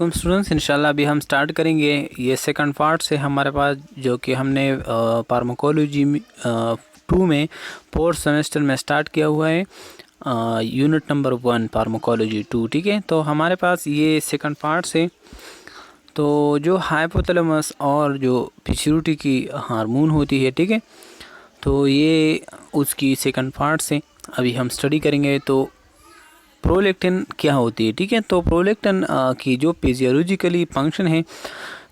Students, इंशाल्लाह अभी हम स्टार्ट करेंगे ये सेकंड पार्ट से हमारे पास, जो कि हमने फार्माकोलॉजी 2 में 4th सेमेस्टर में स्टार्ट किया हुआ है, यूनिट नंबर 1 फार्माकोलॉजी 2। ठीक है, तो हमारे पास ये सेकंड पार्ट से तो जो हाइपोथैलेमस और जो पिट्यूटरी की हार्मोन होती है, ठीक है, तो ये उसकी सेकंड पार्ट से अभी हम स्टडी करेंगे। तो प्रोलैक्टिन क्या होती है, ठीक है, तो प्रोलैक्टिन की जो फिजियोलॉजिकली फंक्शन है,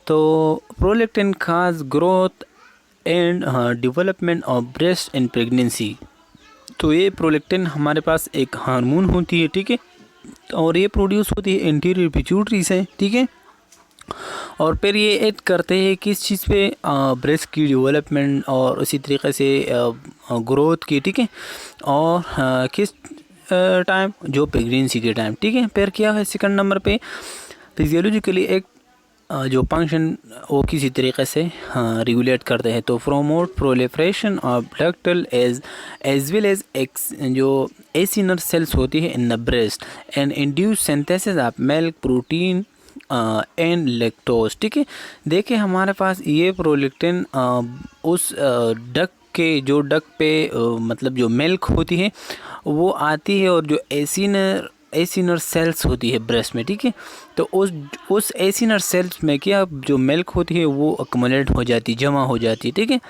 तो prolactin cause growth and development of breast in pregnancy. तो ये प्रोलैक्टिन हमारे पास एक हार्मोन होती है, ठीक है, और ये प्रोड्यूस होती है एंटीरियर पिट्यूटरी से, ठीक है, और फिर ये ऐड करते हैं किस चीज़ पे, ब्रेस्ट की डेवलपमेंट और उसी तरीके से ग्रोथ की, ठीक है, और किस टाइम, जो प्रेगनेंसी के टाइम, ठीक है। फिर क्या है सेकंड नंबर पे, फिजियोलॉजिकली एक जो फंक्शन वो किसी तरीके से रेगुलेट करते हैं, तो promote proliferation of ductal as well as एक्स जो एसिनर सेल्स होती है in the breast and induce synthesis of milk protein and lactose. ठीक है, देखिए हमारे पास ये प्रोलैक्टिन उस डक के जो डक पे मतलब जो मिल्क होती है वो आती है, और जो एसिनर सेल्स होती है ब्रेस्ट में, ठीक है, तो उस एसिनर सेल्स में क्या जो मिल्क होती है वो अक्मुलेट हो जाती, जमा हो जाती, ठीक है,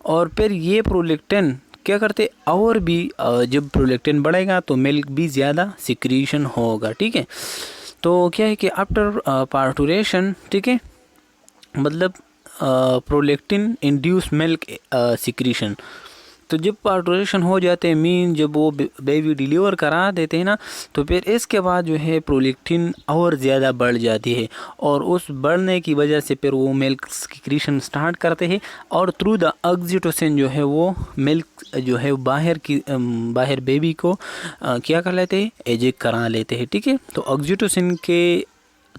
और फिर ये प्रोलैक्टिन क्या करते, और भी जब प्रोलैक्टिन बढ़ेगा तो मिल्क भी ज़्यादा सिक्रीशन होगा, ठीक है। तो क्या है कि आफ्टर पार्टुरेशन, ठीक है, मतलब प्रोलैक्टिन इंड्यूस मिल्क सिक्रीशन, तो जब पार्टुरेशन हो जाते हैं, मीन जब वो बेबी डिलीवर करा देते हैं ना, तो फिर इसके बाद जो है प्रोलैक्टिन और ज़्यादा बढ़ जाती है, और उस बढ़ने की वजह से फिर वो मिल्क सिक्रीशन स्टार्ट करते हैं, और थ्रू द ऑक्सीटोसिन जो है वो मिल्क जो है बाहर बेबी को क्या कर लेते हैं, एजेक्ट करा लेते हैं, ठीक है। तो ऑक्सीटोसिन के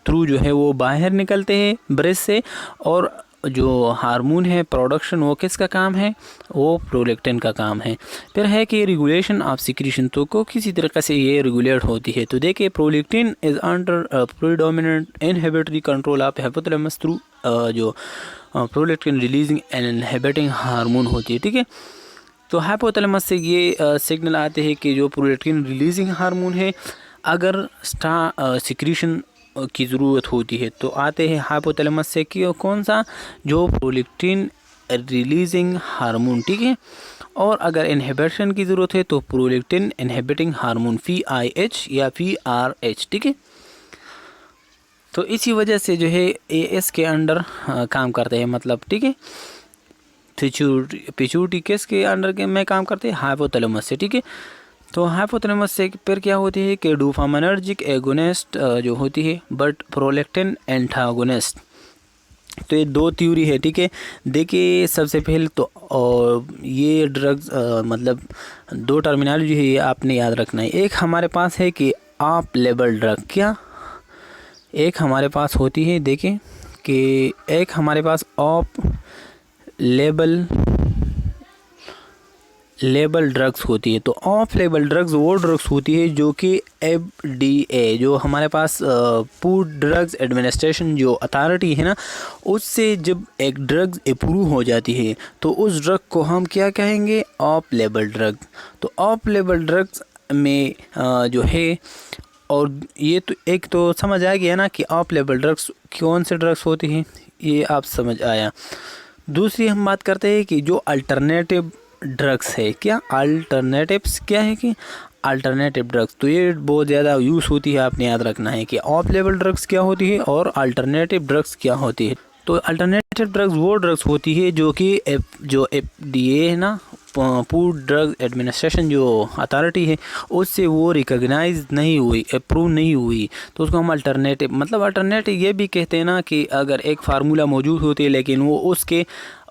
थ्रू जो है वो बाहर निकलते हैं ब्रेस्ट से, और जो हार्मोन है प्रोडक्शन वो किसका काम है, वो प्रोलैक्टिन का काम है। फिर है कि रेगुलेशन ऑफ सिक्रीशन, तो को किसी तरीके से ये रेगुलेट होती है। तो देखिए prolactin is under predominant inhibitory control of hypothalamus through जो prolactin releasing and inhibiting hormone होती है, ठीक है। तो हाइपोथैलेमस से ये सिग्नल आते हैं कि जो प्रोलैक्टिन रिलीजिंग हार्मोन है, अगर सिक्रीशन की ज़रूरत होती है तो आते हैं हाइपोथैलेमस से कि कौन सा, जो प्रोलैक्टिन रिलीजिंग हार्मोन, ठीक है, और अगर इनहिबिशन की ज़रूरत है तो प्रोलैक्टिन इनहिबिटिंग हार्मोन PIH या PRH, ठीक है। तो इसी वजह से जो है AS के अंडर काम करते हैं, मतलब, ठीक है, पिट्यूटरी किसके अंडर के में काम करते हैं, हाइपोथैलेमस से, ठीक है। तो हाइपोथैलेमस से फिर क्या होती है कि डोपामिनर्जिक एगोनिस्ट जो होती है, बट प्रोलैक्टिन एंटागोनिस्ट। तो ये दो थ्योरी है, ठीक है। देखिए सबसे पहले तो ये ड्रग्स मतलब दो टर्मिनोलॉजी है, ये आपने याद रखना है। एक हमारे पास है कि ऑफ लेबल ड्रग, क्या एक हमारे पास होती है, देखिए कि एक हमारे पास ऑफ लेबल ड्रग्स होती है। तो ऑफ लेबल ड्रग्स वो ड्रग्स होती है जो कि FDA जो हमारे पास फूड ड्रग्स एडमिनिस्ट्रेशन जो अथॉरिटी है ना, उससे जब एक ड्रग्स अप्रूव हो जाती है तो उस ड्रग को हम क्या कहेंगे, ऑफ लेबल ड्रग। तो ऑफ लेबल ड्रग्स में जो है, और ये तो एक तो समझ आ गया ना कि ऑफ लेबल ड्रग्स कौन से ड्रग्स होती हैं, ये आप समझ आया। दूसरी हम बात करते हैं कि जो अल्टरनेटिव ड्रग्स है, क्या अल्टरनेटिव्स क्या है कि अल्टरनेटिव ड्रग्स, तो ये बहुत ज़्यादा यूज़ होती है, आपने याद रखना है कि ऑफ लेवल ड्रग्स क्या होती है और अल्टरनेटिव ड्रग्स क्या होती है। तो अल्टरनेटिव ड्रग्स वो ड्रग्स होती है जो कि जो FDA है ना, फूड ड्रग एडमिनिस्ट्रेशन जो अथॉरिटी है, उससे वो रिकॉग्नाइज नहीं हुई, अप्रूव नहीं हुई, तो उसको हम अल्टरनेटिव, मतलब अल्टरनेटिव ये भी कहते हैं ना कि अगर एक फार्मूला मौजूद होती है लेकिन वो उसके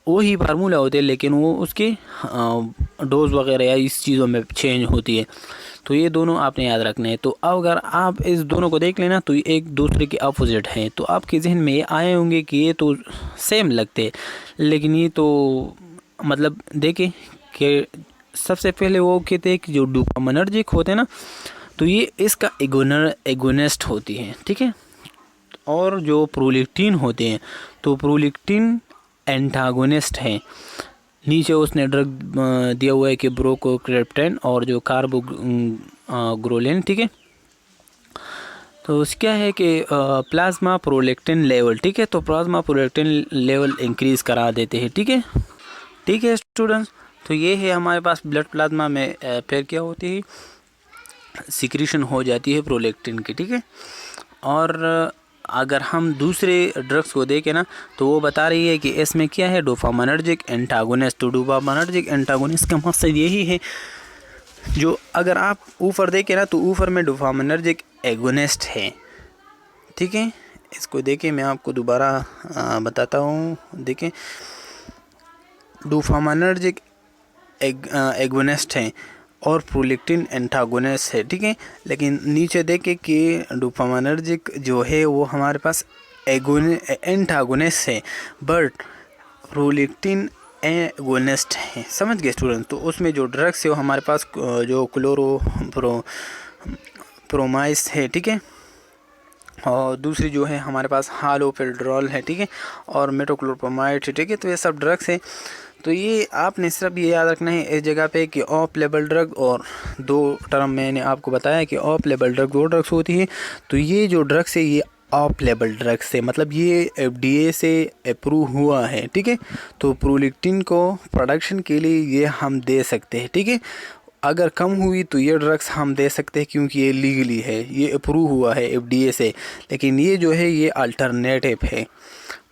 वही फार्मूला होते हैं लेकिन वो उसके डोज वगैरह या इस चीज़ों में चेंज होती है। तो ये दोनों आपने याद रखने हैं। तो अगर आप इस दोनों को देख लेना तो ये एक दूसरे के अपोजिट हैं, तो आपके जहन में ये आए होंगे कि ये तो सेम लगते हैं, लेकिन ये तो मतलब देखें कि सबसे पहले वो कहते हैं कि जो डोपामिनर्जिक होते हैं ना, तो ये इसका एगोनिस्ट होती है, ठीक है, और जो प्रोलैक्टिन होते हैं तो प्रोलैक्टिन एंटागोनिस्ट हैं। नीचे उसने ड्रग दिया हुआ है कि ब्रोकोक्रेप्टेन और जो कार्बोग्रोलिन, ठीक है। तो क्या है कि प्लाज्मा प्रोलैक्टिन लेवल, ठीक है, तो प्लाज्मा प्रोलैक्टिन लेवल इंक्रीज़ करा देते हैं, ठीक है। ठीक है स्टूडेंट्स, तो ये है हमारे पास ब्लड प्लाज्मा में फिर क्या होती है, सिक्रीशन हो जाती है प्रोलैक्टिन की, ठीक है। और अगर हम दूसरे ड्रग्स को देखें ना तो वो बता रही है कि इसमें क्या है, डोपामिनर्जिक एंटागोनिस्ट। तो डोपामिनर्जिक एंटागोनिस्ट का मकसद यही है, जो अगर आप ऊपर देखें ना तो ऊपर में डोपामिनर्जिक एगोनिस्ट है, ठीक है। इसको देखें, मैं आपको दोबारा बताता हूँ। देखें, डोपामिनर्जिक एगोनिस्ट हैं और प्रोलैक्टिन एंटागोनिस्ट है, ठीक है। लेकिन नीचे देखें कि डोपामिनर्जिक जो है वो हमारे पास एंटागोनिस्ट है, बट प्रोलैक्टिन एगोनिस्ट है। समझ गए स्टूडेंट। तो उसमें जो ड्रग्स है वो हमारे पास जो क्लोरोप्रोमाइस है, ठीक है, और दूसरी जो है हमारे पास हालोपेरिड्रोल है, ठीक है, और मेटोक्लोप्रोमाइड है, ठीक है। तो ये सब ड्रग्स हैं। तो ये आपने सिर्फ ये याद रखना है इस जगह पे कि ऑफ लेवल ड्रग और दो टर्म मैंने आपको बताया कि ऑफ लेवल ड्रग दो ड्रग्स होती है। तो ये जो ड्रग्स है ये ऑफ लेवल ड्रग्स है, मतलब ये FDA से अप्रूव हुआ है, ठीक है। तो प्रोलैक्टिन को प्रोडक्शन के लिए ये हम दे सकते हैं, ठीक है। अगर कम हुई तो ये ड्रग्स हम दे सकते हैं क्योंकि ये लीगली है, ये अप्रूव हुआ है FDA से। लेकिन ये जो है ये अल्टरनेटिव है,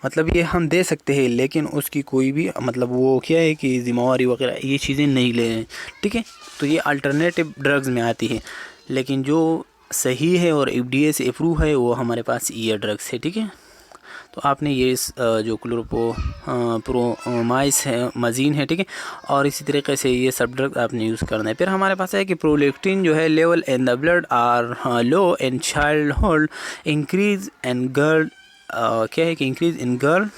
मतलब ये हम दे सकते हैं लेकिन उसकी कोई भी मतलब वो क्या है कि ज़िम्मेवारी वगैरह ये चीज़ें नहीं ले रहे हैं, ठीक है। तो ये अल्टरनेटिव ड्रग्स में आती है, लेकिन जो सही है और FDA से अप्रूव है वो हमारे पास ये ड्रग्स है, ठीक है। तो आपने ये जो प्रोमाइस है, मजीन है, ठीक है, और इसी तरीके से ये सब ड्रग आपने यूज़ करना है। फिर हमारे पास है कि प्रोलैक्टिन जो है level in the blood are low in childhood, increase in girl, क्या है कि increase in girl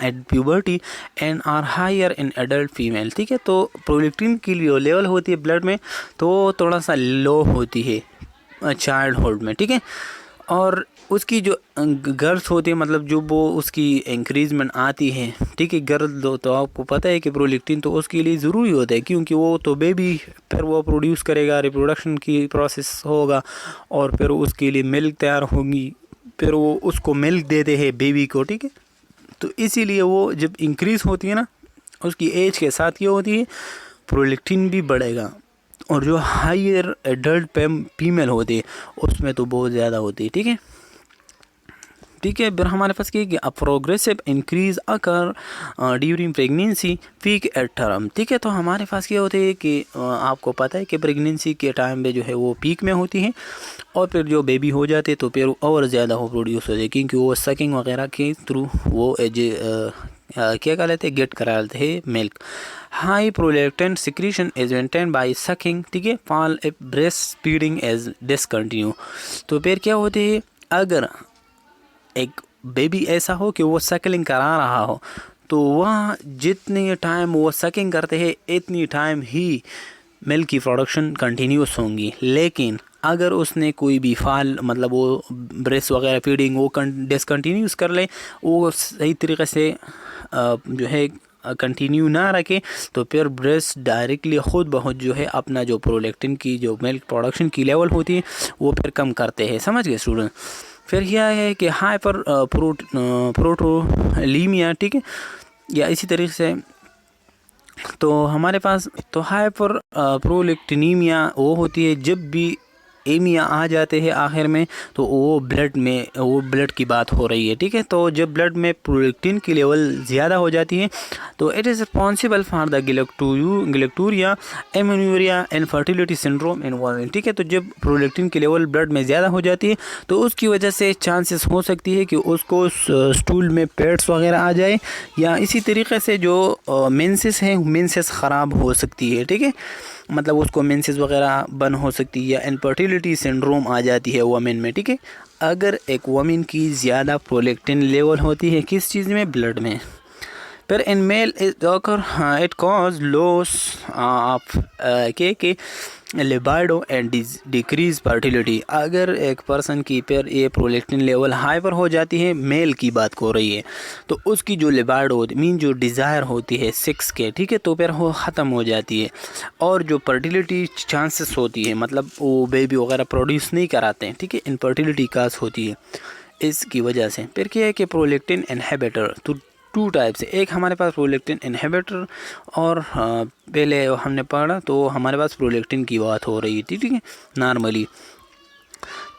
at puberty and are higher in adult female, ठीक है। तो प्रोलैक्टिन की जो लेवल होती है ब्लड में तो थोड़ा सा लो होती है चाइल्डहुड में, ठीक है। और उसकी जो गर्ल्स होती है, मतलब जो वो उसकी इंक्रीजमेंट आती है, ठीक है, गर्ल दो, तो आपको पता है कि प्रोलैक्टिन तो उसके लिए ज़रूरी होता है क्योंकि वो तो बेबी फिर वो प्रोड्यूस करेगा, रिप्रोडक्शन की प्रोसेस होगा और फिर उसके लिए मिल्क तैयार होगी, फिर वो उसको मिल्क देते हैं बेबी को, ठीक है। तो इसीलिए वो जब इंक्रीज़ होती है ना उसकी एज के साथ ये होती है प्रोलैक्टिन भी बढ़ेगा, और जो हायर एडल्ट फीमेल होती है उसमें तो बहुत ज़्यादा होती है, ठीक है, ठीक है। फिर हमारे पास क्या है कि a progressive increase occur during pregnancy peak at term, ठीक है। तो हमारे पास क्या होते हैं कि आपको पता है कि प्रेगनेंसी के टाइम पे जो है वो पीक में होती है और फिर जो बेबी हो जाते तो फिर और ज़्यादा वो प्रोड्यूस हो जाए क्योंकि वो सकिंग वगैरह के थ्रू वो क्या कह लेते हैं, गेट करा लेते हैं milk. High prolactin secretion is maintain by sucking, ठीक है, fall if breast feeding is discontinue. तो फिर क्या होते हैं, अगर एक बेबी ऐसा हो कि वो सकिंग करा रहा हो तो वह जितने टाइम वो सकिंग करते हैं इतनी टाइम ही मिल्क की प्रोडक्शन कंटिन्यूस होंगी। लेकिन अगर उसने कोई भी फाल मतलब वो ब्रेस्ट वगैरह फीडिंग वो डिसकंटिन्यूस कर ले, वो सही तरीके से जो है कंटिन्यू ना रखे, तो फिर ब्रेस्ट डायरेक्टली ख़ुद बहुत जो है अपना जो प्रोलैक्टिन की जो मिल्क प्रोडक्शन की लेवल होती है वो फिर कम करते हैं। समझ गए स्टूडेंट। फिर यह है कि हाइपर प्रोटोलीमिया, ठीक है, या इसी तरीके से तो हमारे पास तो हाइपर प्रोलैक्टिनीमिया वो होती है जब भी एमिया आ जाते हैं आखिर में, तो वो ब्लड की बात हो रही है, ठीक है। तो जब ब्लड में प्रोलैक्टिन की लेवल ज़्यादा हो जाती है तो it is responsible for the galactorrhoea amenorrhoea infertility syndrome in women, ठीक है। तो जब प्रोलैक्टिन की लेवल ब्लड में ज़्यादा हो जाती है तो उसकी वजह से चांसेस हो सकती है कि उसको स्टूल में पेट्स वगैरह आ जाए, या इसी तरीके से जो मेंसेस हैं मेंसेस ख़राब हो सकती है, ठीक है, मतलब उसको मेंसेस वगैरह बंद हो सकती है या इनफर्टिलिटी सिंड्रोम आ जाती है वुमेन में, ठीक है। अगर एक वुमेन की ज़्यादा प्रोलैक्टिन लेवल होती है किस चीज़ में, ब्लड में। फिर in male it cause loss of के लिबाइडो एंड डिक्रीज फर्टिलिटी। अगर एक पर्सन की पर ये प्रोलैक्टिन लेवल हाई पर हो जाती है, मेल की बात हो रही है, तो उसकी जो लिबाइडो होती मीन जो डिज़ायर होती है सेक्स के, ठीक है, तो फिर वो ख़त्म हो जाती है। और जो फर्टिलिटी चांसेस होती है, मतलब वो बेबी वगैरह प्रोड्यूस नहीं कराते हैं, ठीक है, इनफर्टिलिटी काज होती है इसकी वजह से। फिर क्या है कि प्रोलैक्टिन इनहिबिटर तो टू टाइप से, एक हमारे पास प्रोलैक्टिन इनहिबिटर और पहले हमने पढ़ा तो हमारे पास प्रोलैक्टिन की बात हो रही थी, ठीक है, नॉर्मली।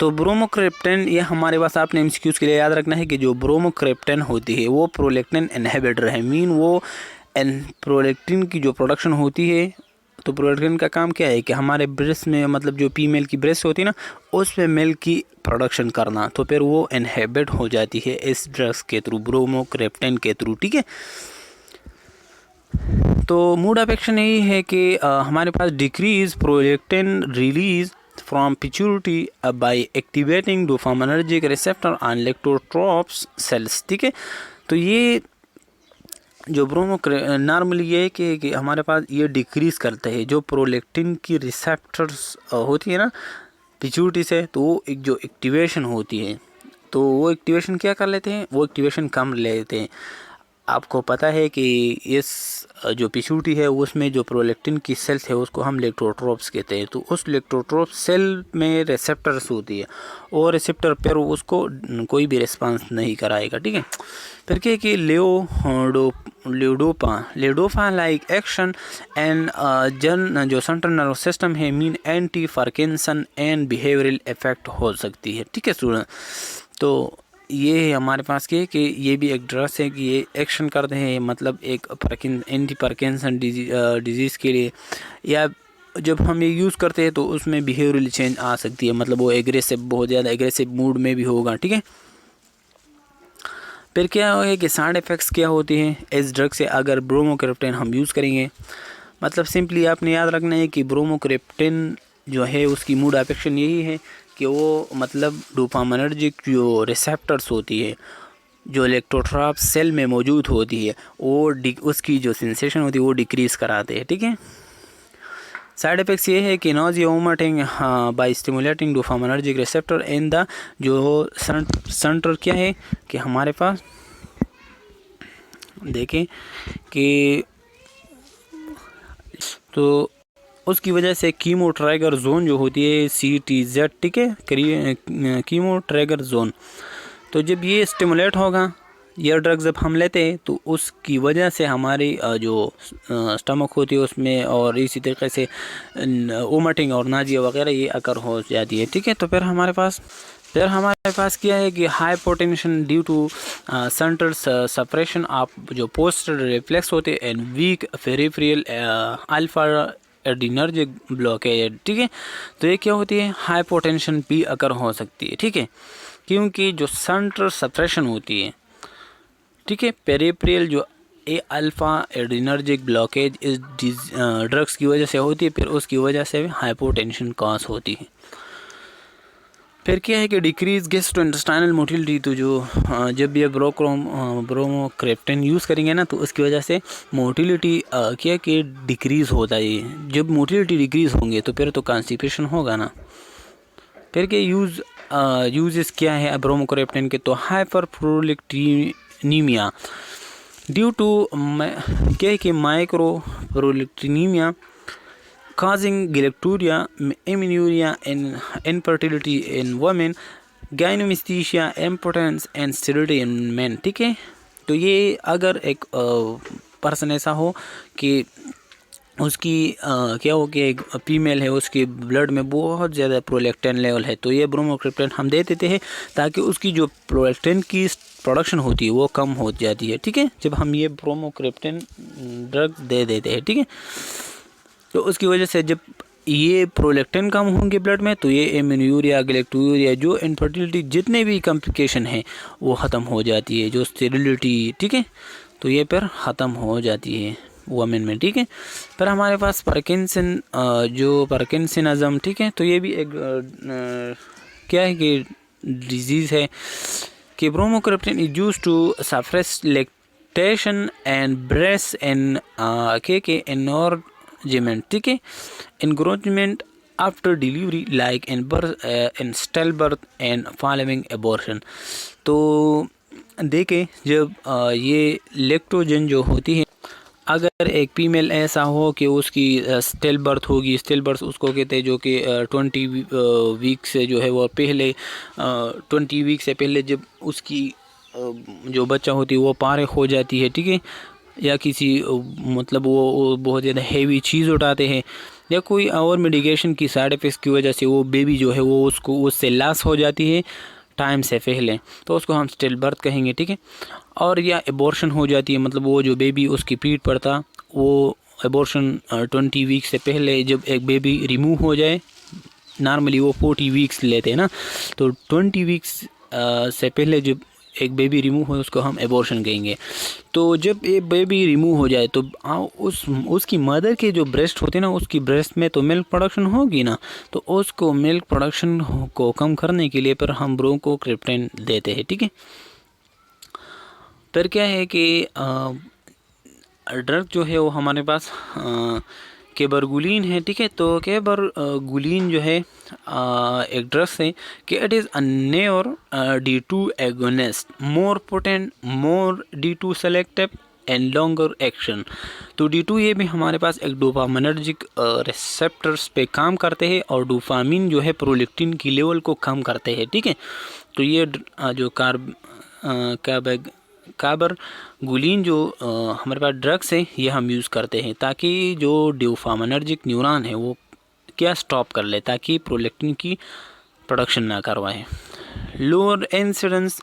तो ब्रोमोक्रिप्टन ये हमारे पास आपने एमसीक्यूज के लिए याद रखना है कि जो ब्रोमोक्रिप्टन होती है वो प्रोलैक्टिन इनहिबिटर है, मीन वो प्रोलैक्टिन की जो प्रोडक्शन होती है, तो प्रोलैक्टिन का काम क्या है कि हमारे ब्रेस्ट में, मतलब जो फीमेल की ब्रेस्ट होती है ना, उसमें मिल्क की प्रोडक्शन करना, तो फिर वो इनहिबिट हो जाती है इस ड्रग्स के थ्रू, ब्रोमोक्रिप्टन के थ्रू, ठीक है। तो मोड ऑफ एक्शन यही है कि हमारे पास decrease prolactin release from pituitary by activating dopaminergic receptor on lactotropes cells, ठीक है। तो ये जो नॉर्मली ये है कि हमारे पास ये डिक्रीज़ करता है जो प्रोलैक्टिन की रिसेप्टर्स होती है ना पिट्यूटरी से, तो वो एक जो एक्टिवेशन होती है, तो वो एक्टिवेशन क्या कर लेते हैं, वो एक्टिवेशन कम लेते हैं। आपको पता है कि इस जो पिट्यूटरी है उसमें जो प्रोलैक्टिन की सेल्स है उसको हम लेक्टोट्रोप्स कहते हैं, तो उस लेक्टोट्रोप सेल में रिसेप्टर्स होती है और रिसेप्टर पर उसको कोई भी रिस्पांस नहीं कराएगा, ठीक है। फिर क्या है कि लेडोपा लाइक एक्शन एंड जन जो सेंट्रल नर्वस सिस्टम है mean anti Parkinson and behavioural effect हो सकती है, ठीक है स्टूडेंट। तो ये है हमारे पास कि ये भी एक ड्रग्स है कि ये एक्शन करते हैं, मतलब एक एंटी पार्किंसन डिजीज़ के लिए, या जब हम ये यूज़ करते हैं तो उसमें बिहेवियरल चेंज आ सकती है, मतलब वो एग्रेसिव, बहुत ज़्यादा एग्रेसिव मूड में भी होगा, ठीक है। फिर क्या है कि साइड इफ़ेक्ट्स क्या होते हैं इस ड्रग से अगर ब्रोमोक्रिप्टन हम यूज़ करेंगे। मतलब सिंपली आपने याद रखना है कि ब्रोमोक्रिप्टन जो है उसकी मोड ऑफ एक्शन यही है कि वो मतलब डोपामिनर्जिक जो रिसेप्टर्स होती है जो इलेक्ट्रोट्रॉप सेल में मौजूद होती है वो उसकी जो सेंसेशन होती है वो डिक्रीज़ कराते हैं, ठीक है। साइड इफ़ेक्ट्स ये है कि nausea vomiting by stimulating dopaminergic receptor in the जो सेंटर क्या है कि हमारे पास देखें कि तो उसकी वजह से कीमो ट्रैगर जोन जो होती है CTZ, ठीक है, कीमो ट्रैगर जोन, तो जब ये स्टिमुलेट होगा ये ड्रग जब हम लेते हैं तो उसकी वजह से हमारी जो स्टमक होती है उसमें और इसी तरीके से वोमिटिंग और नाजिया वगैरह ये अकर हो जाती है, ठीक है। तो फिर हमारे पास क्या है कि high potential due to central suppression of जो पोस्टर रिफ्लेक्स होते हैं and weak peripheral alpha adrenergic blockade, ठीक है। तो ये क्या होती है, हाई पोटेंशियल भी अकर हो सकती है, ठीक है, क्योंकि जो सेंट्रल सप्रेशन होती है, ठीक है, पेरिफेरल जो अल्फा एड्रीनर्जिक ब्लॉकेज इस ड्रग्स की वजह से होती है, फिर उसकी वजह से हाइपोटेंशन कॉज होती है। फिर क्या है कि डिक्रीज गैस्ट्रोइंटेस्टाइनल मोटिलिटी, तो जो जब ये ब्रोमोक्रिप्टन यूज़ करेंगे ना तो उसकी वजह से मोटिलिटी क्या कि डिक्रीज़ होता है। जब मोटिलिटी डिक्रीज़ होंगे तो फिर तो कॉन्स्टिपेशन होगा ना। फिर के यूजेस क्या है ब्रोमोक्रिप्टन के, तो हाइपरप्रोलेक्टिनीमिया ड्यू टू क्या है कि माइक्रोप्रोलेक्टिनीमिया causing galacturia, amenorrhea and infertility in women, gynecomastia, impotence and sterility in men, ठीक है। तो ये अगर एक पर्सन ऐसा हो कि उसकी क्या हो कि एक फीमेल है उसकी ब्लड में बहुत ज़्यादा प्रोलैक्टिन लेवल है, तो ये ब्रोमोक्रिप्टन हम दे देते हैं ताकि उसकी जो प्रोलैक्टिन की प्रोडक्शन होती है वो कम हो जाती है, ठीक है, जब हम ये ब्रोमोक्रिप्टन ड्रग दे देते हैं, ठीक है। तो उसकी वजह से जब ये प्रोलैक्टिन कम होंगे ब्लड में तो ये एमेन्यूरिया, गैलेक्टोरिया, जो इनफर्टिलिटी जितने भी कॉम्प्लिकेशन हैं वो ख़त्म हो जाती है, जो स्टेरिलिटी, ठीक है, तो ये फिर ख़त्म हो जाती है वुमेन में, ठीक है। फिर हमारे पास पार्किंसन जो पार्किंसनिज्म, ठीक है, तो ये भी एक क्या है कि डिजीज़ है कि bromocriptine is used to suppress lactation and breast and के एनोरजिमेंट, ठीक है, engorgement after delivery like in birth in still birth and following abortion. तो देखें जब ये लैक्टोजन जो होती है, अगर एक फीमेल ऐसा हो कि उसकी स्टिल बर्थ होगी, स्टिल बर्थ उसको कहते हैं जो कि 20 वीक से जो है वो पहले 20 वीक से पहले जब उसकी जो बच्चा होती है वो पारे हो जाती है, ठीक है, या किसी मतलब वो बहुत ज़्यादा हेवी चीज़ उठाते हैं या कोई और मेडिकेशन की साइड इफ़ेक्ट्स की वजह से वो बेबी जो है वो उसको उससे लॉस हो जाती है टाइम से पहले, तो उसको हम स्टिल बर्थ कहेंगे, ठीक है। और या एबॉर्शन हो जाती है, मतलब वो जो बेबी उसकी पीठ पर था वो एबॉर्शन 20 वीक से पहले जब एक बेबी रिमूव हो जाए, नॉर्मली वो 40 वीक्स लेते हैं ना, तो 20 वीक्स से पहले जब एक बेबी रिमूव हो उसको हम एबॉर्शन कहेंगे। तो जब ये बेबी रिमूव हो जाए तो उसकी मदर के जो ब्रेस्ट होते हैं ना, उसकी ब्रेस्ट में तो मिल्क प्रोडक्शन होगी ना, तो उसको मिल्क प्रोडक्शन को कम करने के लिए पर हम ब्रोंकोक्रिप्टेन देते हैं, ठीक है। फिर क्या है कि ड्रग जो है वो हमारे पास केबरगुलिन है, ठीक है। तो केबरगुलिन जो है एक ड्रग है कि it is a never D2 agonist, more potent, more D2 selective and longer action. तो D2 ये भी हमारे पास एक डोपामिनर्जिक रिसेप्टर्स पे काम करते हैं और डोपामिन जो है प्रोलेक्टिन की लेवल को कम करते हैं, ठीक है। तो ये जो कार्बरगुलिन जो हमारे पास ड्रग्स है ये हम यूज़ करते हैं ताकि जो डोपामिनर्जिक न्यूरॉन है वो क्या स्टॉप कर ले, ताकि प्रोलेक्टिन की प्रोडक्शन ना करवाए। Lower incidence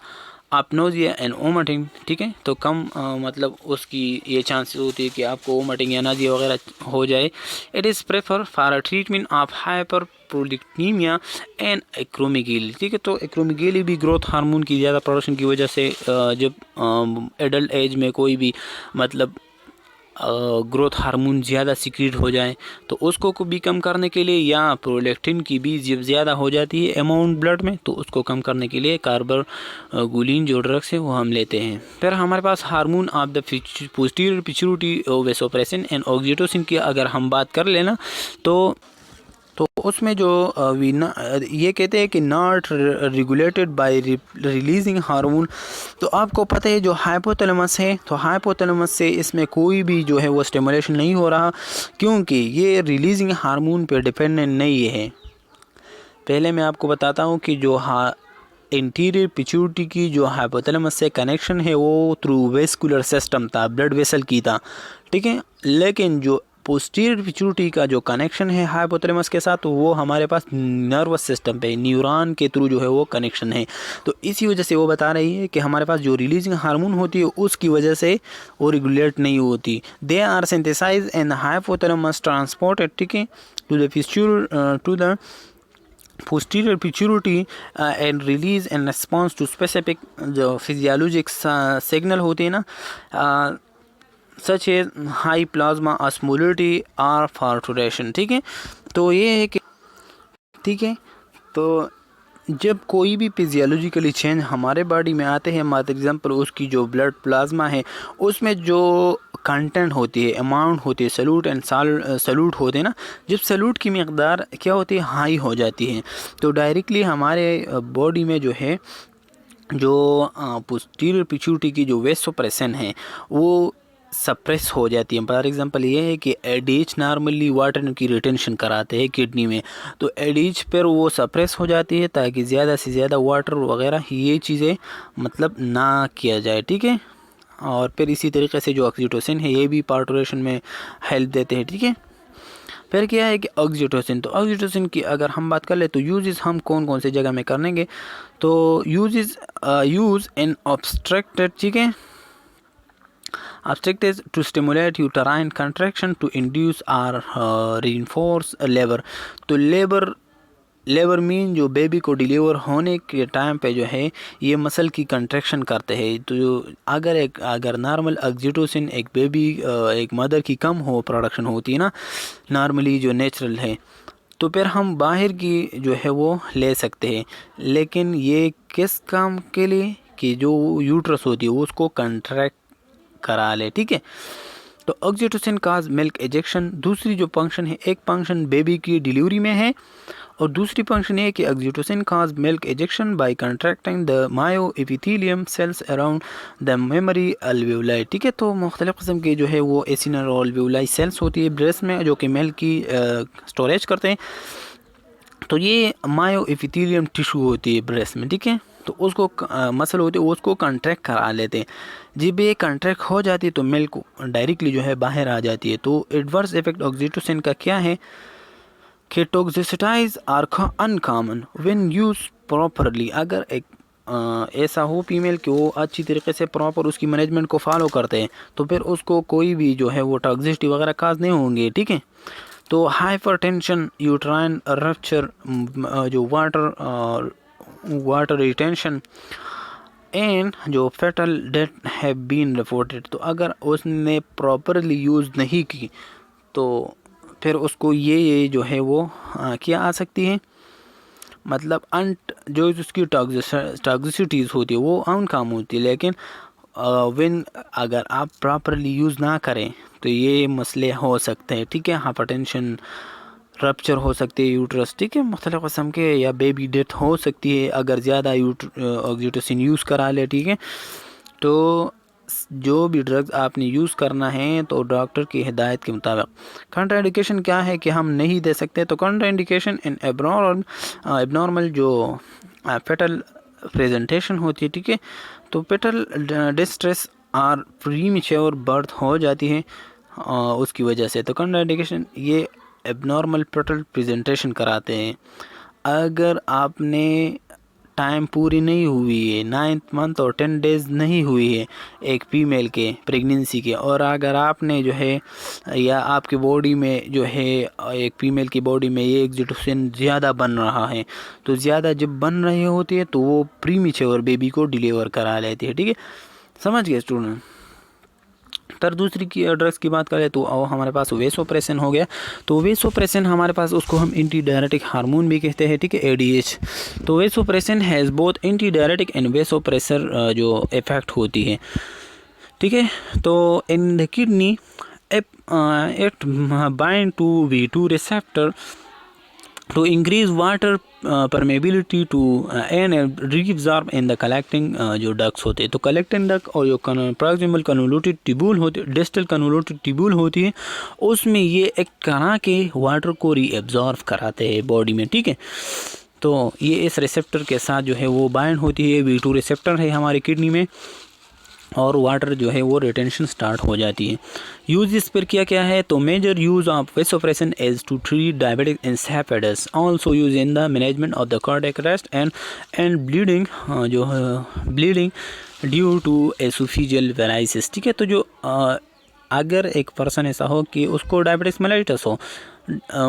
of nausea and vomiting, ठीक है, तो कम मतलब उसकी ये चांसेस होती है कि आपको वोमिटिंग या नाजिया वगैरह हो जाए। It is prefer for a treatment of hyperprolactinaemia and acromegaly, ठीक है। तो एक्रोमेगेली भी ग्रोथ हार्मोन की ज़्यादा प्रोडक्शन की वजह से जब एडल्ट एज में कोई भी मतलब ग्रोथ हार्मोन ज़्यादा सिक्रीट हो जाए तो उसको को भी कम करने के लिए, या प्रोलेक्टिन की भी जब ज़्यादा हो जाती है अमाउंट ब्लड में तो उसको कम करने के लिए कार्बरगुलिन जो ड्रग्स है वो हम लेते हैं। फिर हमारे पास hormone of the posterior pituitary vasopressin and oxytocin की अगर हम बात कर लेना तो उसमें जो ये कहते हैं कि not regulated by releasing hormone. तो आपको पता है जो हाइपोथैलेमस है, तो हाइपोथैलेमस से इसमें कोई भी जो है वो स्टिमुलेशन नहीं हो रहा क्योंकि ये रिलीजिंग हार्मोन पे डिपेंडेंट नहीं है। पहले मैं आपको बताता हूँ कि जो इंटीरियर पिट्यूटरी की जो हाइपोथैलेमस से कनेक्शन है वो थ्रू वेस्कुलर सिस्टम था, ब्लड वेसल की था, ठीक है। लेकिन जो पोस्टीरियर पिट्यूटरी का जो कनेक्शन है हाइपोथैलेमस के साथ वो हमारे पास नर्वस सिस्टम पे न्यूरॉन के थ्रू जो है वो कनेक्शन है। तो इसी वजह से वो बता रही है कि हमारे पास जो रिलीजिंग हार्मोन होती है उसकी वजह से वो रेगुलेट नहीं होती। They are synthesise in hypothalamus transported, ठीक है, to the posterior pituitary and release in response to specific जो physiologic signal होते हैं ना, सच है हाई प्लाज्मा ऑस्मोलिटी आर फार्टुरेशन, ठीक है। तो ये है कि ठीक है, तो जब कोई भी फिजियोलॉजिकली चेंज हमारे बॉडी में आते हैं, फॉर एग्जांपल उसकी जो ब्लड प्लाज्मा है उसमें जो कंटेंट होती है, अमाउंट होती है, सल्यूट होते हैं ना, जब सल्यूट की मकदार क्या होती है हाई हो जाती है तो डायरेक्टली हमारे बॉडी में जो है जो पोस्टीरियर पिट्यूटरी की जो वेसोप्रेसिन है वो सप्रेस हो जाती है। फॉर एग्जांपल ये है कि एडीएच नॉर्मली वाटर की रिटेंशन कराते हैं किडनी में, तो एडीएच पर वो सप्रेस हो जाती है ताकि ज़्यादा से ज़्यादा वाटर वगैरह ये चीज़ें मतलब ना किया जाए, ठीक है। और फिर इसी तरीके से जो ऑक्सीटोसिन है ये भी पार्टुरेशन में हेल्प देते हैं, ठीक है। फिर क्या है कि ऑक्सीटोसिन, तो ऑक्सीटोसिन की अगर हम बात कर ले तो यूजेस हम कौन कौन से जगह में करेंगे, तो यूज़ इन ऑब्स्ट्रक्टेड, ठीक है, Abstract is to stimulate uterine contraction to induce or reinforce labor। तो लेबर मीन जो बेबी को डिलीवर होने के टाइम पे जो है ये मसल की कंट्रैक्शन करते हैं। तो अगर नॉर्मल ऑक्सीटोसिन एक बेबी एक मदर की कम हो प्रोडक्शन होती है ना नॉर्मली जो नेचुरल है, तो फिर हम बाहर की जो है वो ले सकते हैं, लेकिन ये किस काम के लिए कि जो यूट्रस होती है उसको कंट्रैक्ट करा ले, ठीक है। तो ऑक्सीटोसिन काज मिल्क एजेक्शन। दूसरी जो फंक्शन है, एक फंक्शन बेबी की डिलीवरी में है और दूसरी फंक्शन है कि oxytocin cause milk ejection by contracting the myoepithelium cells around the mammary alveoli. ठीक है, तो मुख्तलिफ़ किस्म के जो है वो एसिनल और अल्वेओलाई सेल्स होती है ब्रेस्ट में जो कि मिल्क की स्टोरेज करते हैं। तो ये मायो एपिथेलियम टिश्यू होती है ब्रेस्ट में। ठीक है, तो उसको मसल होती है, उसको कंट्रैक्ट करा लेते हैं। जब ये कंट्रैक्ट हो जाती है तो मिल्क डायरेक्टली जो है बाहर आ जाती है। तो एडवर्स इफेक्ट ऑक्सीटोसिन का क्या है कि toxicities are uncommon when use properly. अगर एक ऐसा हो फीमेल कि वो अच्छी तरीके से प्रॉपर उसकी मैनेजमेंट को फॉलो करते हैं तो फिर उसको कोई भी जो है वो टॉक्सिसिटी वगैरह काज नहीं होंगे। ठीक है, तो हाइपरटेंशन, यूट्राइन रप्चर, जो वाटर रिटेंशन एंड जो fetal death have been reported. तो अगर उसने प्रॉपरली यूज़ नहीं की तो फिर उसको ये जो है वो क्या आ सकती है, मतलब जो उसकी टॉक्सिसिटीज़ होती है वो अनकॉमन होती है। लेकिन व्हेन अगर आप प्रॉपरली यूज़ ना करें तो ये मसले हो सकते हैं। ठीक है, हाइपरटेंशन, रप्चर हो सकती है यूट्रस। ठीक है, मुख्तलिफ़ किस्म के, या बेबी डेथ हो सकती है अगर ज़्यादा ऑक्सीटोसिन यूज़ करा ले। ठीक है, तो जो भी ड्रग्स आपने यूज़ करना है तो डॉक्टर की हिदायत के मुताबिक। कंट्राइंडिकेशन क्या है कि हम नहीं दे सकते। तो कंट्राइंडिकेशन इन एबनॉर्मल जो फेटल प्रेजेंटेशन होती है। ठीक है, तो फेटल डिस्ट्रेस और प्रीमेच्योर बर्थ हो जाती है उसकी वजह से। तो कंट्राइंडिकेशन ये एबनॉर्मल फेटल प्रेजेंटेशन कराते हैं। अगर आपने टाइम पूरी नहीं हुई है, 9th मंथ और 10 डेज़ नहीं हुई है एक फीमेल के प्रेगनेंसी के, और अगर आपने जो है या आपकी बॉडी में जो है एक फीमेल की बॉडी में ये ऑक्सीटोसिन ज़्यादा बन रहा है, तो ज़्यादा जब बन रही होती है तो वो प्रीमेच्योर बेबी को डिलीवर करा लेती है। ठीक है, समझ गए स्टूडेंट। तर दूसरी की ड्रग्स की बात करें तो हमारे पास वेसोप्रेसिन हो गया। तो वेसोप्रेसिन हमारे पास, उसको हम एंटी डायरेटिक हार्मोन भी कहते हैं। ठीक है, एडीएच। तो vasopressin has both antidiuretic and vasopressor जो इफेक्ट होती है। ठीक है, तो in the kidney it bind to V2 receptor to increase water permeability to and reabsorb in the collecting जो डक्स होते हैं। तो कलेक्टिंग डक और जो प्रॉक्सिमल कन्वोल्यूटेड ट्यूब्यूल होती है, डिस्टल कन्वोल्यूटेड ट्यूब्यूल होती है, उसमें ये एक करा के वाटर को रीएब्जॉर्ब कराते हैं बॉडी में। ठीक है, तो ये इस रिसेप्टर के साथ जो है वो बाइंड होती है। V2 रिसेप्टर है हमारी किडनी में और वाटर जो है वो रिटेंशन स्टार्ट हो जाती है। यूज़ इस पर क्या क्या है, तो major use of vasopressin is to treat diabetic insipidus, also use in the management of the cardiac arrest and bleeding, जो bleeding due to oesophageal varices. ठीक है, तो जो अगर एक पर्सन ऐसा हो कि उसको डायबिटिक्स मेलाइटस हो,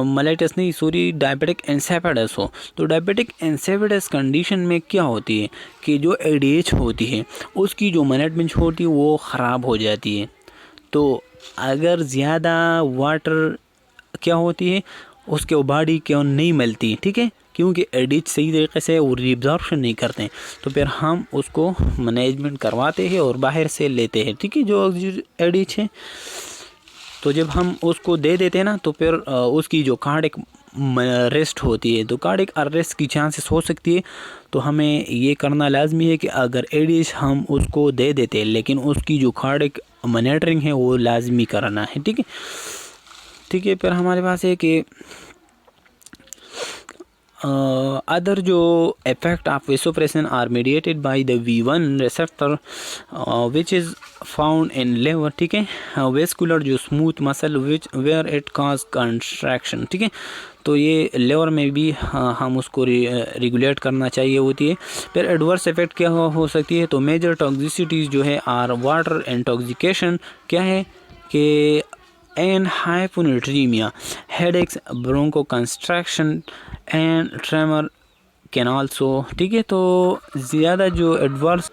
मेलाइटस नहीं सॉरी डायबिटिक इंसेपिडस हो, तो डायबिटिक इंसेपिडस कंडीशन में क्या होती है कि जो एडीएच होती है उसकी जो मैनेजमेंट होती है वो ख़राब हो जाती है। तो अगर ज़्यादा वाटर क्या होती है उसके बॉडी क्यों नहीं मिलती। ठीक है, क्योंकि एडीएच सही तरीके से वो रिब्जॉर्प्शन नहीं करते हैं, तो फिर हम उसको मैनेजमेंट करवाते हैं और बाहर से लेते हैं। ठीक है, जो एडीएच है तो जब हम उसको दे देते हैं ना तो फिर उसकी जो कार्डियक अरेस्ट होती है, तो कार्डियक अरेस्ट की चांसेस हो सकती है। तो हमें ये करना लाजमी है कि अगर एडीएच हम उसको दे देते हैं लेकिन उसकी जो कार्डियक मॉनिटरिंग है वो लाजमी करना है। ठीक है, ठीक है, फिर हमारे पास है कि other जो effect of vasopressin are mediated by the V1 receptor which is found in liver। ठीक है, vascular जो smooth muscle which where it cause contraction। ठीक है, तो ये लेवर में भी हम उसको रेगुलेट करना चाहिए होती है। फिर एडवर्स इफेक्ट क्या हो सकती है, तो मेजर टॉक्सिसिटीज़ जो है आर वाटर इंटॉक्सिकेशन, क्या है कि and hyponatraemia, headaches, bronchoconstriction and tremor can also. ठीक है, तो ज़्यादा जो एडवर्स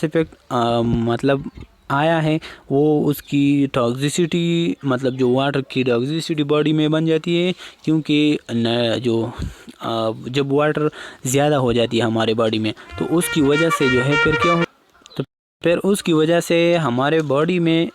इफेक्ट मतलब आया है वो उसकी टॉक्सिसिटी, मतलब जो वाटर की टॉक्सिसिटी बॉडी में बन जाती है, क्योंकि जो जब वाटर ज़्यादा हो जाती है हमारे बॉडी में तो उसकी वजह से जो है फिर क्या हो फिर उसकी वजह से हमारे बॉडी में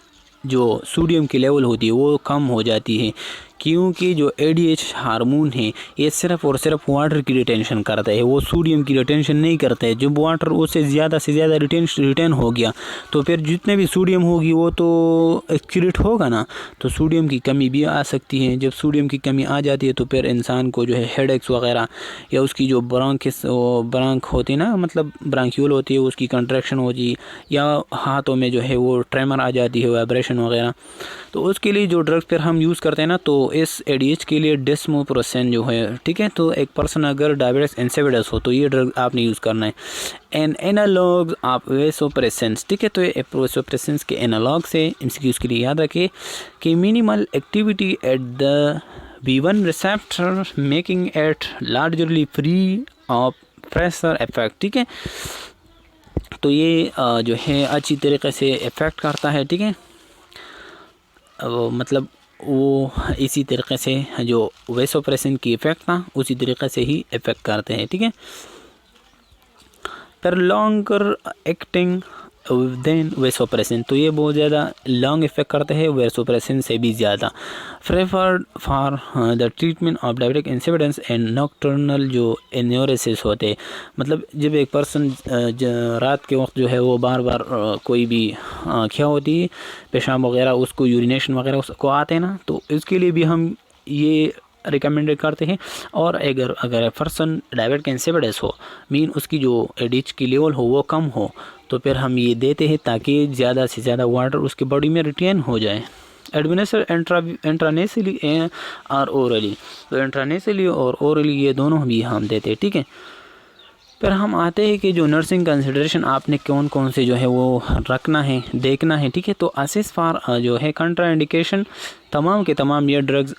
जो सोडियम की लेवल होती है वो कम हो जाती है, क्योंकि जो ADH हार्मोन है ये सिर्फ और सिर्फ वाटर की रिटेंशन करता है, वो सोडियम की रिटेंशन नहीं करता है। जब वाटर उससे ज़्यादा से ज़्यादा रिटेन हो गया तो फिर जितने भी सोडियम होगी वो तो एक्सक्रीट होगा ना, तो सोडियम की कमी भी आ सकती है। जब सोडियम की कमी आ जाती है तो फिर इंसान को जो है हेडेक्स वगैरह या उसकी जो ब्रांक होती है ना, मतलब ब्रांक्यूल होती है उसकी कंट्रैक्शन होती है, या हाथों में जो है वो ट्रेमर आ जाती है, वाइब्रेशन वगैरह। तो उसके लिए जो ड्रग फिर हम यूज़ करते हैं ना, तो इस ADH के लिए डेस्मोप्रोसेन जो है, ठीक है, तो एक पर्सन अगर डायबिटिक्स इंसिपिडस हो तो ये ड्रग आपने यूज़ करना है। एन एनालॉग आप वेसोप्रेसेंस, ठीक है, तो ये वेसोप्रेसेंस के एनालॉग से MCQs के लिए याद रखिए कि minimal activity at the B1 receptor making it largely free of pressure effect, ठीक है, तो ये जो है अच्छी तरीके से इफ़ेक्ट करता है, ठीक है, मतलब वो इसी तरीके से जो वेसोप्रेसन की इफ़ेक्ट था उसी तरीके से ही इफ़ेक्ट करते हैं, ठीक है। पर लॉन्गर एक्टिंग देन वेसोप्रेसन, तो ये बहुत ज़्यादा लॉन्ग इफेक्ट करते हैं वेसोप्रेसन से भी ज़्यादा। Preferred for the treatment of diabetic insipidus and nocturnal जो एन्यूरेसिस होते हैं, मतलब जब एक पर्सन रात के वक्त जो है वो बार बार कोई भी क्या होती है पेशाब वगैरह, उसको यूरिनेशन वगैरह उसको आते हैं ना, तो इसके लिए भी हम ये रिकमेंडेड करते हैं। और अगर पर्सन डायबिटिक इंसिपिडेंस हो, मीन उसकी जो ADH की लेवल हो वो कम हो, तो फिर हम ये देते हैं ताकि ज़्यादा से ज़्यादा वाटर उसके बॉडी में रिटेन हो जाए। एडमिनिस्टर इंट्रानेसली और ओरली, तो इंट्रानेसली और ओरली ये दोनों भी हम देते हैं, ठीक है। फिर हम आते हैं कि जो नर्सिंग कंसिडरेशन आपने कौन कौन से जो है वो रखना है, देखना है, ठीक है। तो असिस्ट फॉर जो है कंट्रा इंडिकेशन, तमाम के तमाम ये ड्रग्स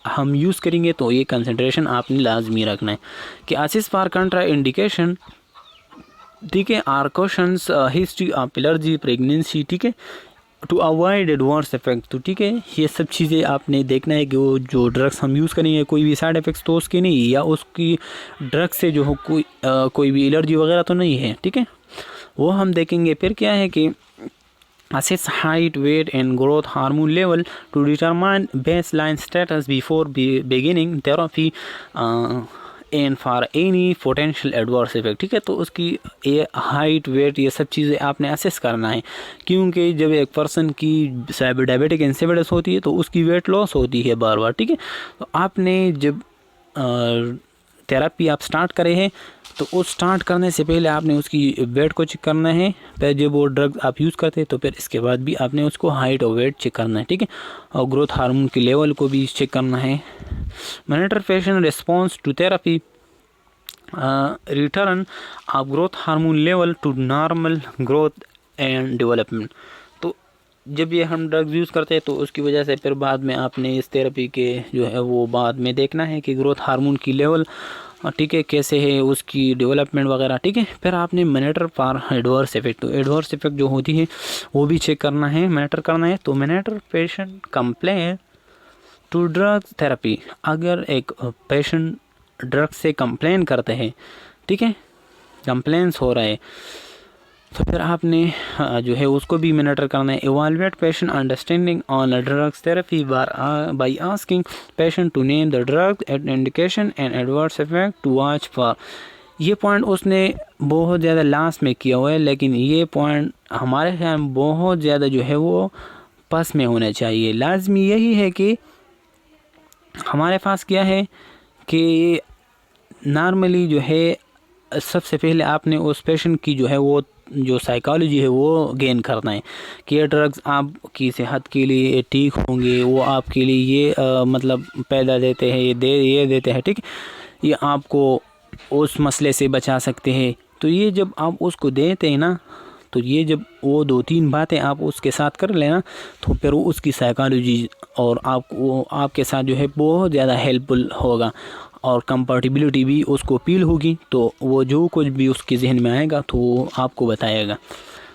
हम यूज़ करेंगे तो ये कंसिडरेशन आपने लाजमी रखना है कि असिस्ट फॉर कंट्रा इंडिकेशन, ठीक है, are questions history of allergy, pregnancy, ठीक है, टू अवॉइड एडवर्स इफेक्ट, तो ठीक है, ये सब चीज़ें आपने देखना है कि वो जो ड्रग्स हम यूज़ करेंगे कोई भी साइड इफ़ेक्ट्स तो उसके नहीं, या उसकी ड्रग से जो हो कोई भी एलर्जी वगैरह तो नहीं है, ठीक है, वो हम देखेंगे। फिर क्या है कि assess height, weight and growth hormone level to determine baseline status before beginning therapy and for any potential adverse effect, ठीक है। तो उसकी ये हाइट, वेट, ये सब चीज़ें आपने असेस करना है, क्योंकि जब एक पर्सन की डायबिटिक इंसिपिडेंस होती है तो उसकी वेट लॉस होती है बार बार, ठीक है। तो आपने जब थेरेपी आप स्टार्ट करे हैं तो उस स्टार्ट करने से पहले आपने उसकी वेट को चेक करना है, फिर जब वो ड्रग आप यूज़ करते हैं तो फिर इसके बाद भी आपने उसको हाइट और वेट चेक करना है, ठीक है, और ग्रोथ हार्मोन की लेवल को भी चेक करना है। Monitor patient response to therapy, return of growth hormone level to normal growth and development. तो जब ये हम ड्रग्स यूज़ करते हैं तो उसकी वजह से फिर बाद में आपने इस थेरेपी के जो है वो बाद में देखना है कि ग्रोथ हार्मोन की लेवल, ठीक है, कैसे है उसकी डेवलपमेंट वगैरह, ठीक है। फिर आपने मॉनिटर फॉर एडवर्स इफेक्ट, तो एडवर्स इफेक्ट जो होती है वो भी चेक करना है, मॉनिटर करना है। तो monitor patient complain to drug therapy, अगर एक पेशेंट ड्रग से कंप्लेन करते हैं, ठीक है, कंप्लेंस हो रहा है, तो फिर आपने जो है उसको भी मॉनिटर करना है। Evaluate patient understanding on drugs therapy by asking patient to name the drug indication and adverse effect to watch for. ये पॉइंट उसने बहुत ज़्यादा लास्ट में किया हुआ है, लेकिन ये पॉइंट हमारे ख्याल में बहुत ज़्यादा जो है वो पास में होना चाहिए। लाजमी यही है कि हमारे पास क्या है कि नॉर्मली जो है सबसे पहले आपने उस पेशेंट की जो है वो जो साइकोलॉजी है वो गेन करना है कि ये ड्रग्स आपकी सेहत के लिए ठीक होंगे, वो आपके लिए ये मतलब पैदा देते हैं, ये देते हैं, ठीक, ये आपको उस मसले से बचा सकते हैं। तो ये जब आप उसको देते हैं ना, तो ये जब वो 2-3 बातें आप उसके साथ कर लेना, तो फिर वो उसकी साइकोलॉजी और आपके साथ जो है बहुत ज़्यादा हेल्पफुल होगा और कंपैटिबिलिटी भी उसको फील होगी। तो वो जो कुछ भी उसके जहन में आएगा तो वो आपको बताएगा।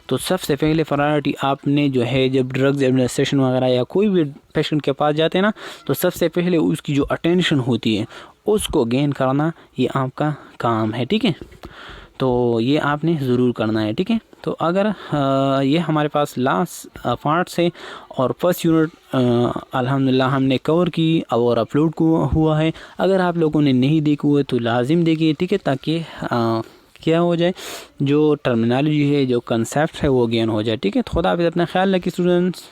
तो सबसे पहले प्रायोरिटी आपने जो है जब ड्रग्स एडमिनिस्ट्रेशन वगैरह या कोई भी पेशेंट के पास जाते हैं ना, तो सबसे पहले उसकी जो अटेंशन होती है उसको गेन करना ये आपका काम है, ठीक है। तो ये आपने ज़रूर करना है, ठीक है। तो अगर ये हमारे पास लास्ट पार्ट्स है और फर्स्ट यूनिट अल्हम्दुलिल्लाह हमने कवर की और अपलोड हुआ है। अगर आप लोगों ने नहीं देखा हुआ तो लाजिम देखिए, ठीक है, ताकि क्या हो जाए, जो टर्मिनोलॉजी है, जो कंसेप्ट है वो गेन हो जाए, ठीक है। तो खुदा हाफिज़, अपना ख्याल रखिए स्टूडेंट्स।